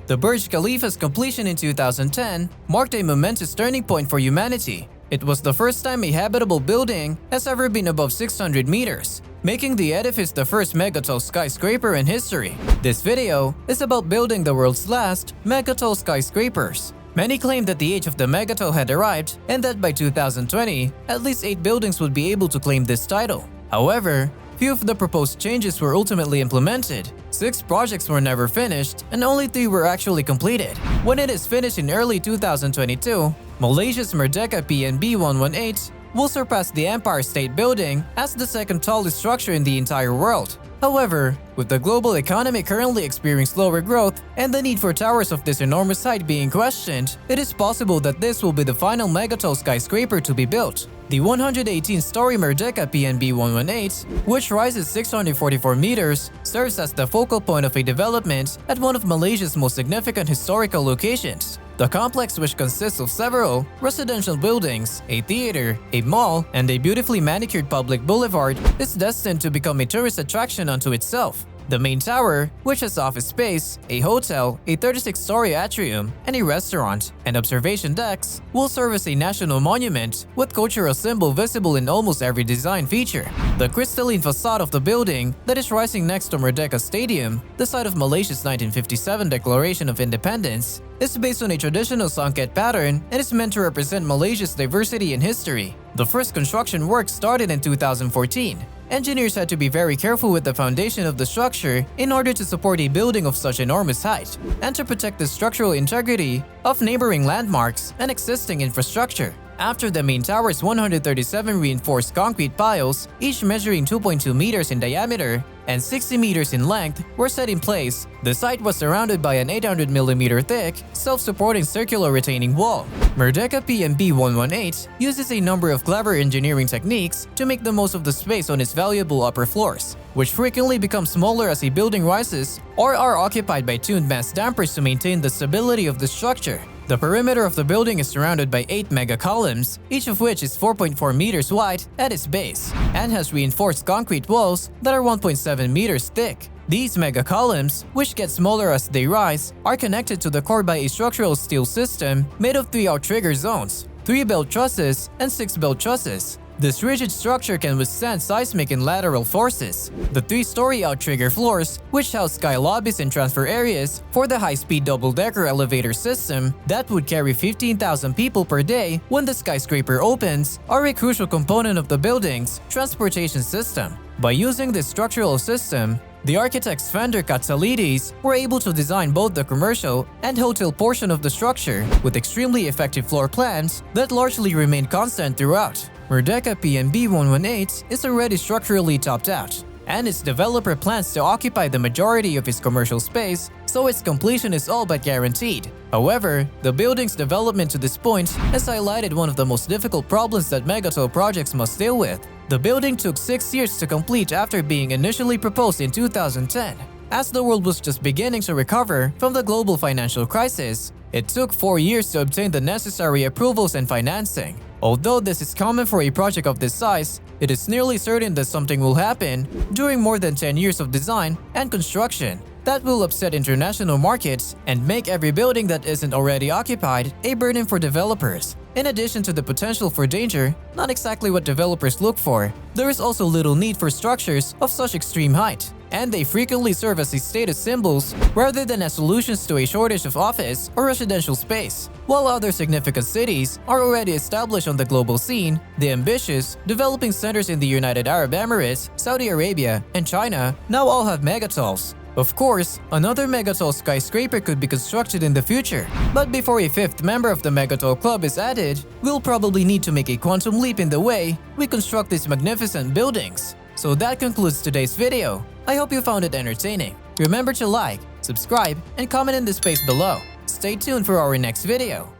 The Burj Khalifa's completion in 2010 marked a momentous turning point for humanity. It was the first time a habitable building has ever been above 600 meters, making the edifice the first megatall skyscraper in history. This video is about building the world's last megatall skyscrapers. Many claim that the age of the megatall had arrived and that by 2020, at least 8 buildings would be able to claim this title. However, few of the proposed changes were ultimately implemented. 6 projects were never finished, and only 3 were actually completed. When it is finished in early 2022, Malaysia's Merdeka PNB 118 will surpass the Empire State Building as the second tallest structure in the entire world. However, with the global economy currently experiencing slower growth and the need for towers of this enormous height being questioned, it is possible that this will be the final megatall skyscraper to be built. The 118-story Merdeka PNB 118, which rises 644 meters, serves as the focal point of a development at one of Malaysia's most significant historical locations. The complex, which consists of several residential buildings, a theater, a mall, and a beautifully manicured public boulevard, is destined to become a tourist attraction unto itself. The main tower, which has office space, a hotel, a 36-story atrium, and a restaurant, and observation decks, will serve as a national monument with cultural symbol visible in almost every design feature. The crystalline facade of the building that is rising next to Merdeka Stadium, the site of Malaysia's 1957 Declaration of Independence, is based on a traditional sangket pattern and is meant to represent Malaysia's diversity and history. The first construction work started in 2014. Engineers had to be very careful with the foundation of the structure in order to support a building of such enormous height and to protect the structural integrity of neighboring landmarks and existing infrastructure. After the main tower's 137 reinforced concrete piles, each measuring 2.2 meters in diameter and 60 meters in length, were set in place, the site was surrounded by an 800mm thick, self-supporting circular retaining wall. Merdeka PNB 118 uses a number of clever engineering techniques to make the most of the space on its valuable upper floors, which frequently become smaller as a building rises or are occupied by tuned mass dampers to maintain the stability of the structure. The perimeter of the building is surrounded by 8 mega columns, each of which is 4.4 meters wide at its base, and has reinforced concrete walls that are 1.7 meters thick. These mega columns, which get smaller as they rise, are connected to the core by a structural steel system made of 3 outrigger zones, 3 belt trusses, and 6 belt trusses. This rigid structure can withstand seismic and lateral forces. The 3-story outrigger floors, which house sky lobbies and transfer areas for the high-speed double-decker elevator system that would carry 15,000 people per day when the skyscraper opens, are a crucial component of the building's transportation system. By using this structural system, the architects Fender Katsalides were able to design both the commercial and hotel portion of the structure with extremely effective floor plans that largely remained constant throughout. Merdeka PNB 118 is already structurally topped out, and its developer plans to occupy the majority of its commercial space, so its completion is all but guaranteed. However, the building's development to this point has highlighted one of the most difficult problems that megatall projects must deal with. The building took 6 years to complete after being initially proposed in 2010. As the world was just beginning to recover from the global financial crisis, it took 4 years to obtain the necessary approvals and financing. Although this is common for a project of this size, it is nearly certain that something will happen during more than 10 years of design and construction that will upset international markets and make every building that isn't already occupied a burden for developers. In addition to the potential for danger, not exactly what developers look for, there is also little need for structures of such extreme height, and they frequently serve as status symbols rather than as solutions to a shortage of office or residential space. While other significant cities are already established on the global scene, the ambitious, developing centers in the United Arab Emirates, Saudi Arabia, and China now all have megatalls. Of course, another megatall skyscraper could be constructed in the future, but before a 5th member of the megatall club is added, we'll probably need to make a quantum leap in the way we construct these magnificent buildings. So that concludes today's video. I hope you found it entertaining. Remember to like, subscribe, and comment in the space below. Stay tuned for our next video.